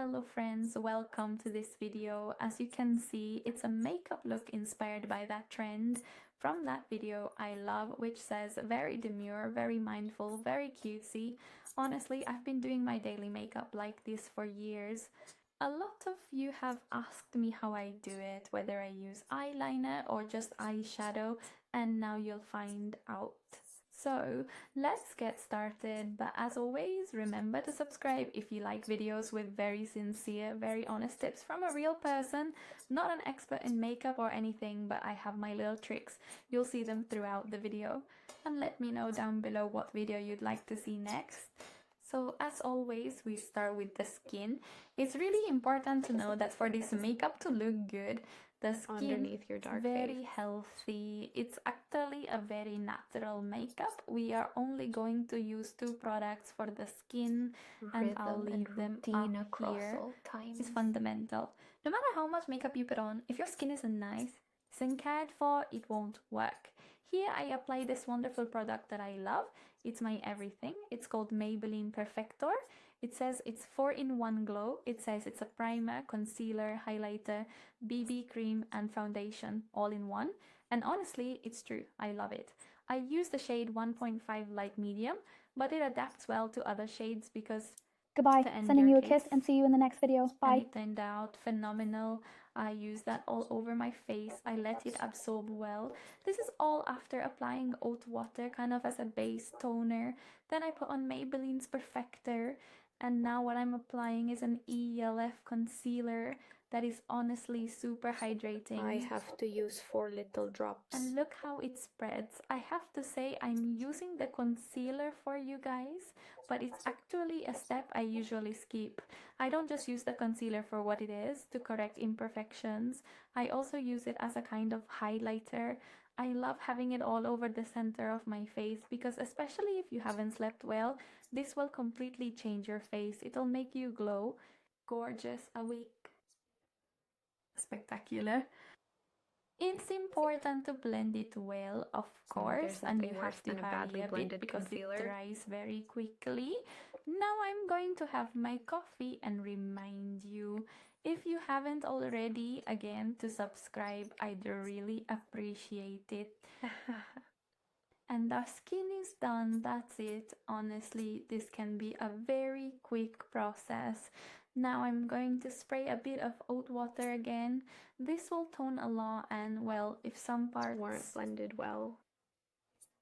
Hello friends, welcome to this video. As you can see, it's a makeup look inspired by that trend from that video I love, which says very demure, very mindful, very cutesy. Honestly, I've been doing my daily makeup like this for years. A lot of you have asked me how I do it, whether I use eyeliner or just eyeshadow, and now you'll find out. So let's get started, but as always, remember to subscribe if you like videos with very sincere, very honest tips from a real person. Not an expert in makeup or anything, but I have my little tricks. You'll see them throughout the video. And let me know down below what video you'd like to see next. So as always, we start with the skin. It's really important to know that for this makeup to look good, the skin underneath your dark very face. healthy. It's actually a very natural makeup. We are only going to use 2 products for the skin, and I'll leave them up here. It's fundamental. No matter how much makeup you put on, if your skin isn't nice, isn't cared for, it won't work. Here I apply this wonderful product that I love. It's my everything. It's called Maybelline Perfector. It says it's 4-in-1 glow. It says it's a primer, concealer, highlighter, BB cream, and foundation all in one. And honestly, it's true. I love it. I use the shade 1.5 light medium, but it adapts well to other shades because Goodbye. Sending you a kiss and see you in the next video. Bye. And it turned out phenomenal. I use that all over my face. I let it absorb well. This is all after applying oat water kind of as a base toner. Then I put on Maybelline's Perfector. And now what I'm applying is an ELF concealer that is honestly super hydrating. I have to use 4 little drops. And look how it spreads. I have to say I'm using the concealer for you guys, but it's actually a step I usually skip. I don't just use the concealer for what it is, to correct imperfections. I also use it as a kind of highlighter. I love having it all over the center of my face because especially if you haven't slept well, this will completely change your face. It'll make you glow. Gorgeous, awake, spectacular. It's important to blend it well, of course, and you have to hurry a bit because it dries very quickly. Now I'm going to have my coffee and remind you, if you haven't already, again, to subscribe. I'd really appreciate it. And the skin is done. That's it. Honestly, this can be a very quick process. Now I'm going to spray a bit of oat water again. This will tone a lot, and well, if some parts weren't blended well,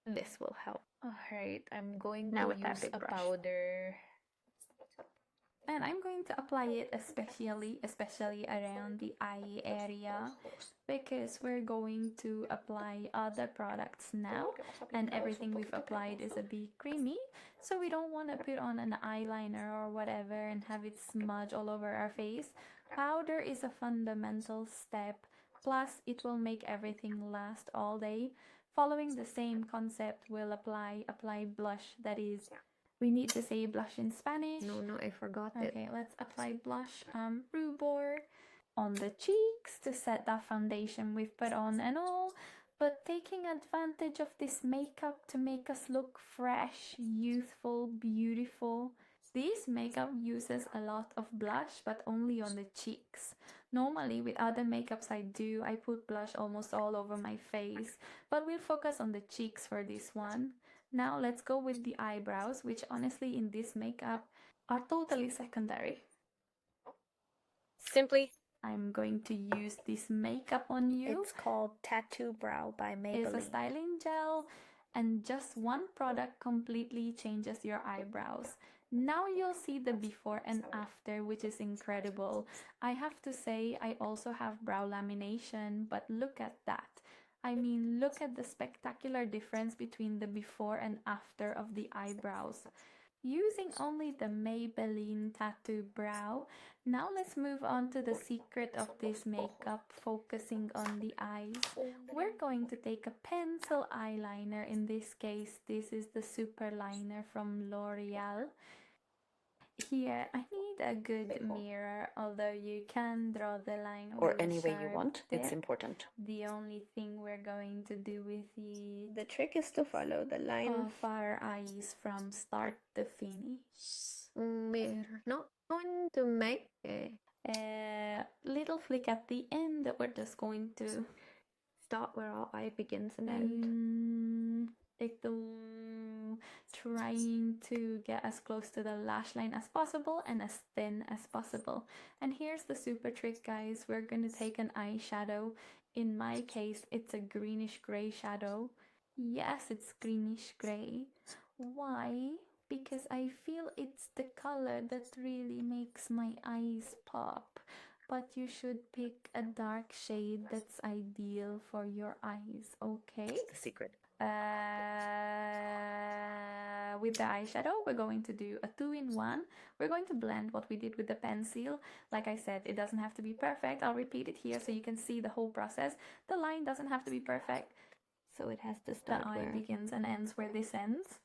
this will help. Alright, I'm going to use a powder. And I'm going to apply it especially around the eye area, because we're going to apply other products now, and everything we've applied is a bit creamy, so we don't want to put on an eyeliner or whatever and have it smudge all over our face. Powder is a fundamental step, plus it will make everything last all day. Following the same concept, we'll apply blush. That is, we need to say blush in Spanish. No, I forgot it. Okay, let's apply blush, rubor, on the cheeks to set that foundation we've put on and all, but taking advantage of this makeup to make us look fresh, youthful, beautiful. This makeup uses a lot of blush, but only on the cheeks. Normally, with other makeups I put blush almost all over my face, but we'll focus on the cheeks for this one. Now let's go with the eyebrows, which honestly in this makeup are totally secondary. Simply, I'm going to use this makeup on you. It's called Tattoo Brow by Maybelline. It's a styling gel, and just one product completely changes your eyebrows. Now you'll see the before and after, which is incredible. I have to say I also have brow lamination, but look at that. I mean, look at the spectacular difference between the before and after of the eyebrows. Using only the Maybelline Tattoo Brow. Now let's move on to the secret of this makeup, focusing on the eyes. We're going to take a pencil eyeliner. In this case, this is the Super Liner from L'Oreal. Here, I need a good mirror, although you can draw the line or any way you want. It's important. The only thing we're going to do with the trick is to follow the line of our eyes from start to finish. we're not going to make a little flick at the end. We're just going to start where our eye begins and ends. Trying to get as close to the lash line as possible and as thin as possible. And here's the super trick, guys. We're going to take an eyeshadow. In my case, it's a greenish gray shadow. Yes, it's greenish gray. Why? Because I feel it's the color that really makes my eyes pop. But you should pick a dark shade that's ideal for your eyes, okay? The secret. With the eyeshadow, we're going to do a 2-in-1. We're going to blend what we did with the pencil. Like I said, it doesn't have to be perfect. I'll repeat it here so you can see the whole process. The line doesn't have to be perfect. So it has to start where the eye begins and ends where this ends.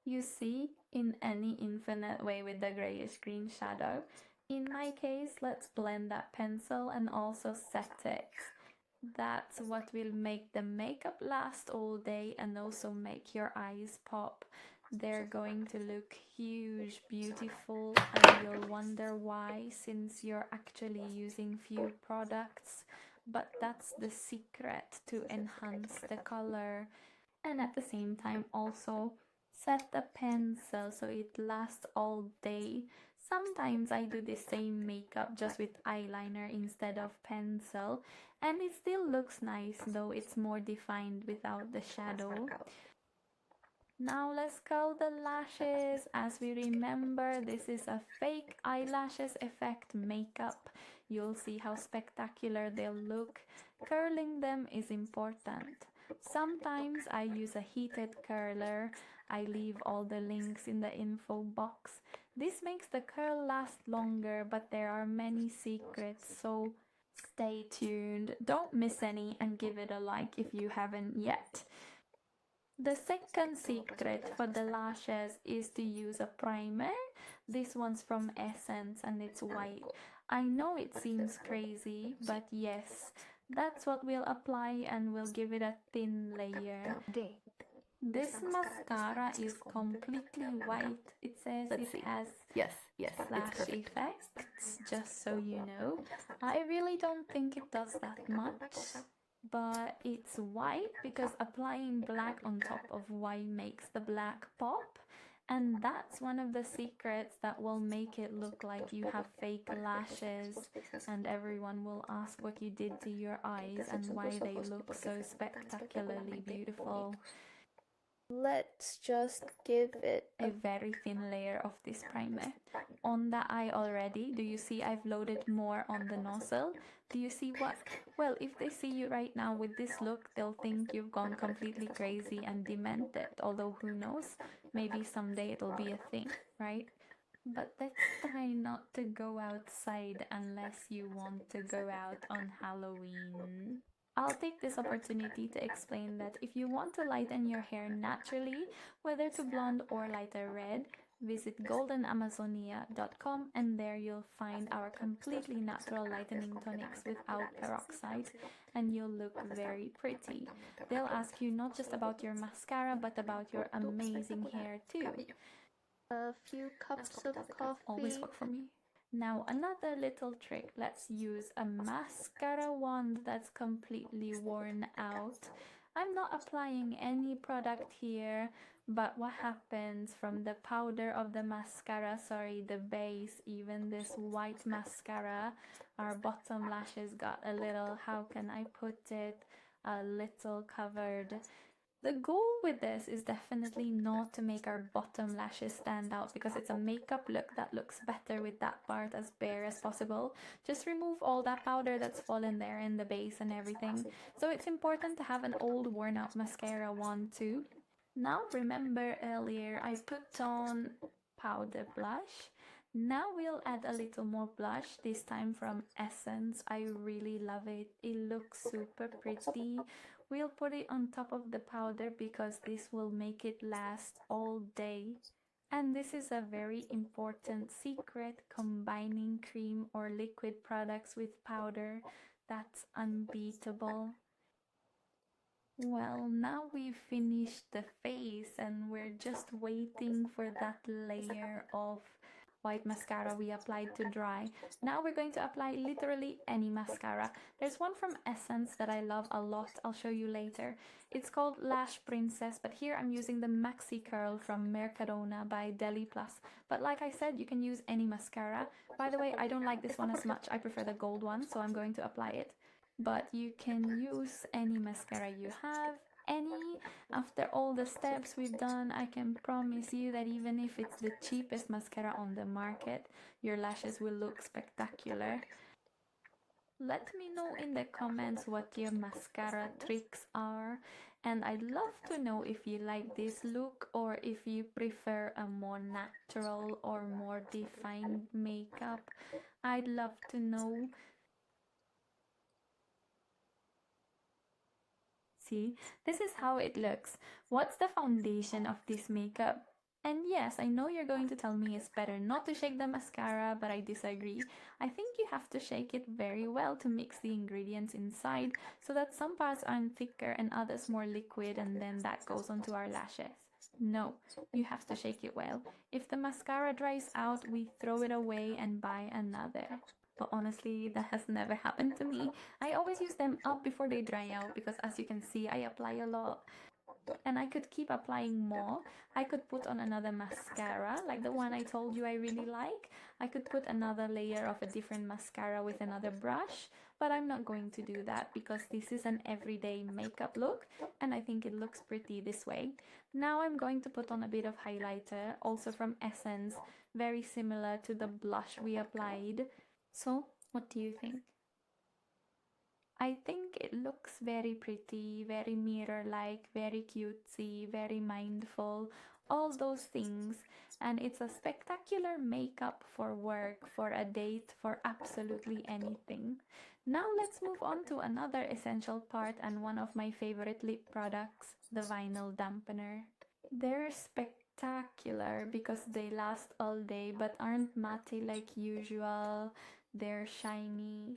You see, in any infinite way with the grayish green shadow. In my case, let's blend that pencil and also set it. That's what will make the makeup last all day and also make your eyes pop. They're going to look huge, beautiful, and you'll wonder why, since you're actually using few products. But that's the secret to enhance the color. And at the same time also set the pencil so it lasts all day. Sometimes I do the same makeup just with eyeliner instead of pencil, and it still looks nice, though it's more defined without the shadow. Now let's curl the lashes. As we remember, this is a fake eyelashes effect makeup. You'll see how spectacular they'll look. Curling them is important. Sometimes I use a heated curler. I leave all the links in the info box. This makes the curl last longer, but there are many secrets, so stay tuned. Don't miss any and give it a like if you haven't yet. The second secret for the lashes is to use a primer. This one's from Essence and it's white. I know it seems crazy, but yes, that's what we'll apply and we'll give it a thin layer. This mascara is completely white. It says it has lash effects, just so you know. I really don't think it does that much, but it's white because applying black on top of white makes the black pop. And that's one of the secrets that will make it look like you have fake lashes, and everyone will ask what you did to your eyes and why they look so spectacularly beautiful. Let's just give it a very thin layer of this primer on the eye already. Do you see I've loaded more on the nozzle? Do you see what? Well, if they see you right now with this look, they'll think you've gone completely crazy and demented. Although who knows, maybe someday it'll be a thing, right? But let's try not to go outside unless you want to go out on Halloween. I'll take this opportunity to explain that if you want to lighten your hair naturally, whether to blonde or lighter red, visit goldenamazonia.com and there you'll find our completely natural lightening tonics without peroxide and you'll look very pretty. They'll ask you not just about your mascara but about your amazing hair too. A few cups of coffee. Always work for me. Now another little trick, let's use a mascara wand that's completely worn out. I'm not applying any product here, but what happens from the powder of the mascara, the base, even this white mascara, our bottom lashes got a little, how can I put it, a little covered. The goal with this is definitely not to make our bottom lashes stand out because it's a makeup look that looks better with that part as bare as possible. Just remove all that powder that's fallen there in the base and everything. So it's important to have an old worn out mascara wand too. Now remember earlier I put on powder blush. Now we'll add a little more blush, this time from Essence. I really love it. It looks super pretty. We'll put it on top of the powder because this will make it last all day. And this is a very important secret, combining cream or liquid products with powder. That's unbeatable. Well, now we've finished the face and we're just waiting for that layer of white mascara we applied to dry. Now we're going to apply literally any mascara. There's one from Essence that I love a lot. I'll show you later. It's called Lash Princess, but here I'm using the Maxi Curl from Mercadona by Deli Plus. But like I said, you can use any mascara. By the way, I don't like this one as much. I prefer the gold one, so I'm going to apply it. But you can use any mascara you have. After all the steps we've done, I can promise you that even if it's the cheapest mascara on the market, your lashes will look spectacular. Let me know in the comments what your mascara tricks are, and I'd love to know if you like this look or if you prefer a more natural or more defined makeup. I'd love to know. See, this is how it looks. What's the foundation of this makeup? And yes, I know you're going to tell me it's better not to shake the mascara, but I disagree. I think you have to shake it very well to mix the ingredients inside so that some parts aren't thicker and others more liquid, and then that goes onto our lashes. No, you have to shake it well. If the mascara dries out, we throw it away and buy another. But honestly, that has never happened to me. I always use them up before they dry out because, as you can see, I apply a lot. And I could keep applying more. I could put on another mascara, like the one I told you I really like. I could put another layer of a different mascara with another brush, but I'm not going to do that because this is an everyday makeup look, and I think it looks pretty this way. Now I'm going to put on a bit of highlighter, also from Essence, very similar to the blush we applied. So, what do you think? I think it looks very pretty, very mirror-like, very cutesy, very mindful, all those things. And it's a spectacular makeup for work, for a date, for absolutely anything. Now let's move on to another essential part and one of my favorite lip products, the vinyl dampener. They're spectacular because they last all day but aren't matte like usual. They're shiny.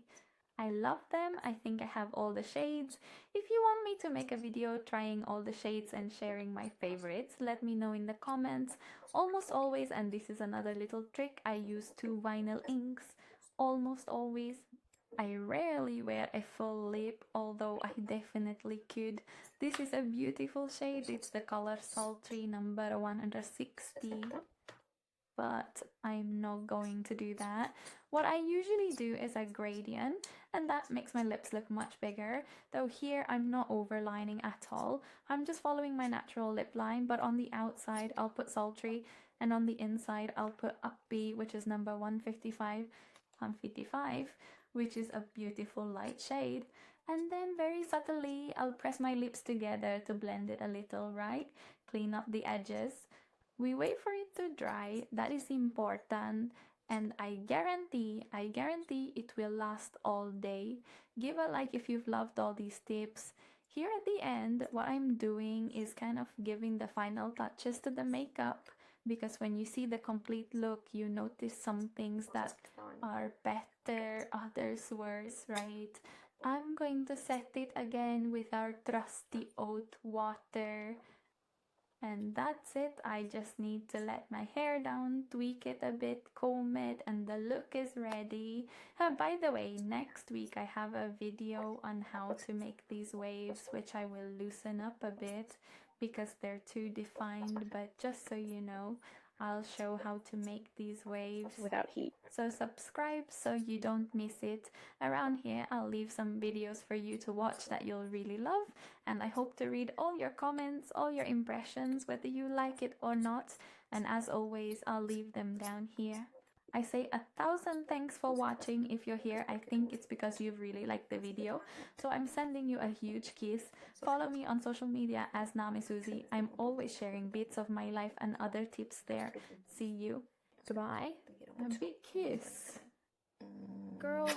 I love them. I think I have all the shades. If you want me to make a video trying all the shades and sharing my favorites, let me know in the comments. Almost always, and this is another little trick, I use 2 vinyl inks. Almost always. I rarely wear a full lip, although I definitely could. This is a beautiful shade. It's the color Sultry number 160. But I'm not going to do that. What I usually do is a gradient, and that makes my lips look much bigger. Though here I'm not overlining at all. I'm just following my natural lip line, but on the outside I'll put Sultry, and on the inside I'll put Upbeat, which is number 155, which is a beautiful light shade. And then very subtly I'll press my lips together to blend it a little, right? Clean up the edges. We wait for it to dry. That is important. And I guarantee it will last all day. Give a like if you've loved all these tips. Here at the end, what I'm doing is kind of giving the final touches to the makeup, because when you see the complete look, you notice some things that are better, others worse, right? I'm going to set it again with our trusty oat water. And that's it. I just need to let my hair down, tweak it a bit, comb it, and the look is ready. By the way, next week I have a video on how to make these waves, which I will loosen up a bit because they're too defined, but just so you know, I'll show how to make these waves without heat. So subscribe so you don't miss it. Around here I'll leave some videos for you to watch that you'll really love, and I hope to read all your comments, all your impressions, whether you like it or not, and as always I'll leave them down here. I say 1,000 thanks for watching. If you're here, I think it's because you've really liked the video. So I'm sending you a huge kiss. Follow me on social media as Namisuzi. I'm always sharing bits of my life and other tips there. See you. Goodbye. A big kiss. Girl.